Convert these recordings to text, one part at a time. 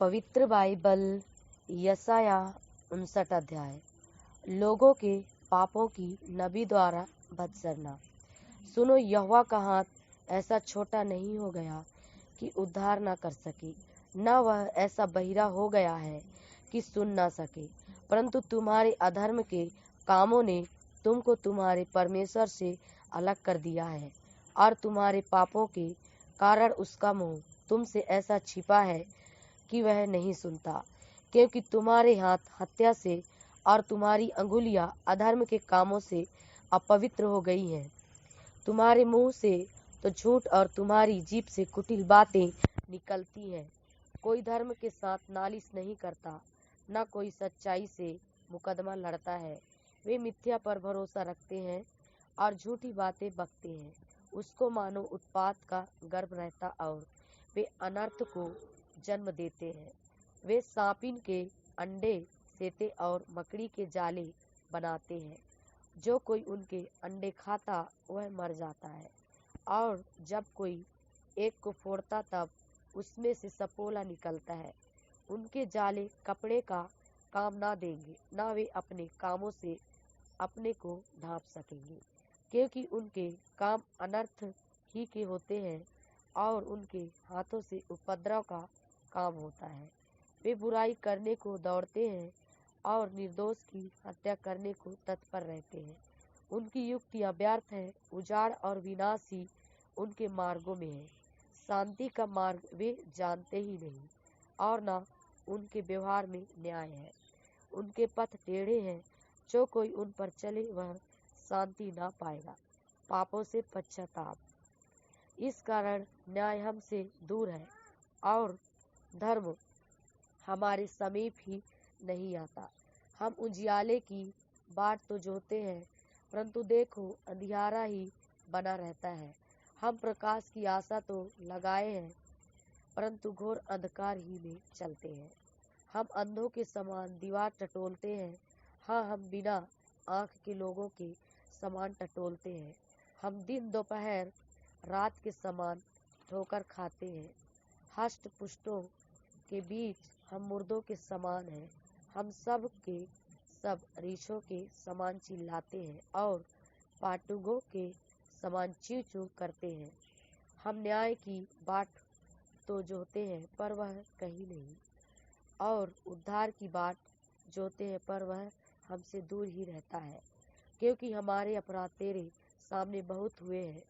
पवित्र बाइबल यशाया 59 अध्याय। लोगों के पापों की नबी द्वारा बदसरना। सुनो, यहोवा का हाथ ऐसा छोटा नहीं हो गया कि उद्धार न कर सके, न वह ऐसा बहिरा हो गया है कि सुन न सके, परंतु तुम्हारे अधर्म के कामों ने तुमको तुम्हारे परमेश्वर से अलग कर दिया है, और तुम्हारे पापों के कारण उसका मुंह तुमसे ऐसा छिपा है कि वह नहीं सुनता। क्योंकि तुम्हारे हाथ हत्या से और तुम्हारी अंगुलियां अधर्म के कामों से अपवित्र हो गई हैं। तुम्हारे मुंह से तो झूठ और तुम्हारी जीभ से कुटिल बातें निकलती हैं। कोई धर्म के साथ नालिश नहीं करता, न कोई सच्चाई से मुकदमा लड़ता है। वे मिथ्या पर भरोसा रखते हैं और झूठी बातें बकते हैं। उसको मानो उत्पात का गर्भ रहता और वे अनर्थ को जन्म देते हैं। वे सांपिन के अंडे सेते और मकड़ी के जाले बनाते हैं। जो कोई उनके अंडे खाता वह मर जाता है, और जब कोई एक को फोड़ता तब उसमें से सपोला निकलता है। उनके जाले कपड़े का काम ना देंगे, ना वे अपने कामों से अपने को ढांप सकेंगे, क्योंकि उनके काम अनर्थ ही के होते हैं और उनके हाथों से उपद्रव का काम होता है। वे बुराई करने को दौड़ते हैं और निर्दोष की हत्या करने को तत्पर रहते हैं। उनकी युक्तियां व्यर्थ है, उजाड़ और विनाश ही उनके मार्गों में है। शांति का मार्ग वे जानते ही नहीं, और न उनके व्यवहार में न्याय है। उनके पथ टेढ़े हैं, जो कोई उन पर चले वह शांति ना पाएगा। पापों से पश्चाताप। इस कारण न्याय हमसे दूर है और धर्म हमारे समीप ही नहीं आता। हम उजियाले की बाट तो जोहते हैं, परंतु देखो अंधियारा ही बना रहता है। हम प्रकाश की आशा तो लगाए हैं, परंतु घोर अंधकार ही में चलते हैं। हम अंधों के समान दीवार टटोलते हैं, हाँ, हम बिना आँख के लोगों के समान टटोलते हैं। हम दिन दोपहर रात के समान ठोकर खाते हैं। हष्ट पुष्टों के बीच हम मुर्दों के समान हैं। हम सब के सब रीछों के समान चिल्लाते हैं और पाटुगों के समान चीं चूं करते हैं। हम न्याय की बाट तो जोहते हैं, पर वह कहीं नहीं, और उद्धार की बाट जोहते हैं, पर वह हमसे दूर ही रहता है। क्योंकि हमारे अपराध तेरे सामने बहुत हुए हैं,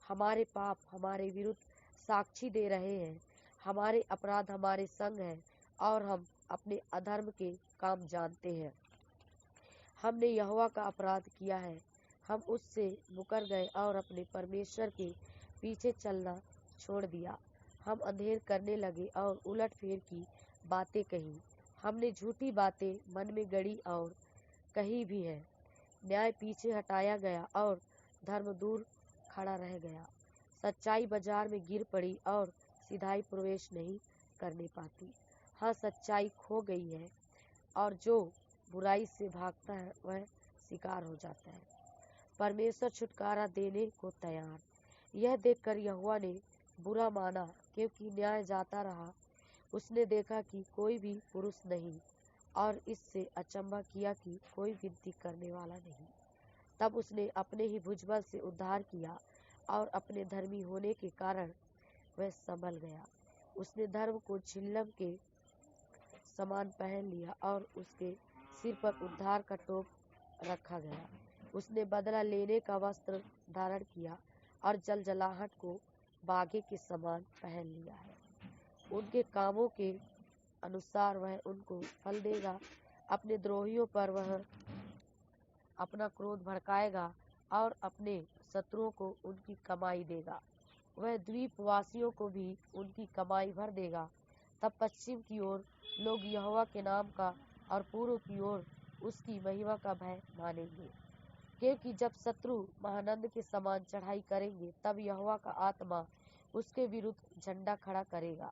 हमारे पाप हमारे विरुद्ध साक्षी दे रहे हैं। हमारे अपराध हमारे संग हैं, और हम अपने अधर्म के काम जानते हैं। हमने यहोवा का अपराध किया है, हम उससे मुकर गए और अपने परमेश्वर के पीछे चलना छोड़ दिया। हम अंधेर करने लगे और उलट फेर की बातें कही। हमने झूठी बातें मन में गढ़ी और कही भी है। न्याय पीछे हटाया गया और धर्म दूर खड़ा रह गया। सच्चाई बाजार में गिर पड़ी और सिधाई प्रवेश नहीं करने पाती। हाँ, सच्चाई खो गई है, और जो बुराई से भागता है वह शिकार हो जाता है। परमेश्वर छुटकारा देने को तैयार। यह देखकर यहोवा ने बुरा माना, क्योंकि न्याय जाता रहा। उसने देखा कि कोई भी पुरुष नहीं, और इससे अचंभा किया कि कोई विनती करने वाला नहीं। तब उसने अपने ही भुजबल से उद्धार किया, और अपने धर्मी होने के कारण वह संभल गया। उसने धर्म को झिल्लम के समान पहन लिया, और उसके सिर पर उद्धार का टोप रखा गया। उसने बदला लेने का वस्त्र धारण किया, और जलजलाहट को बागे के समान पहन लिया है। उनके कामों के अनुसार वह उनको फल देगा। अपने द्रोहियों पर वह अपना क्रोध भड़काएगा और अपने शत्रुओं को उनकी कमाई देगा। वह द्वीपवासियों को भी उनकी कमाई भर देगा। तब पश्चिम की ओर लोग यहोवा के नाम का और पूर्व की ओर उसकी महिमा का भय मानेंगे। क्योंकि जब शत्रु महानंद के समान चढ़ाई करेंगे, तब यहोवा का आत्मा उसके विरुद्ध झंडा खड़ा करेगा।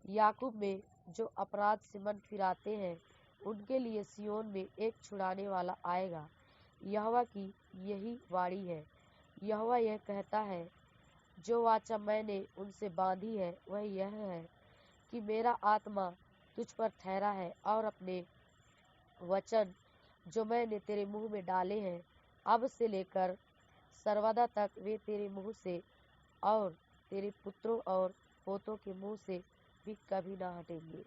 याकूब में जो अपराध से मन फिराते हैं, उनके लिए सिय्योन में एक छुड़ाने वाला आएगा। यहोवा की यही वाणी है। यहोवा यह कहता है, जो वाचा मैंने उनसे बांधी है वह यह है कि मेरा आत्मा तुझ पर ठहरा है और अपने वचन जो मैंने तेरे मुंह में डाले हैं अब से लेकर सर्वदा तक वे तेरे मुंह से और तेरे पुत्रों और पोतों के मुंह से भी कभी ना हटेंगे।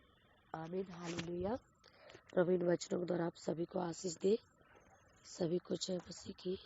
आमीन। हालेलुया। प्रभु इन वचनों के द्वारा आप सभी को आशीष दे। सभी को जय मसीह की।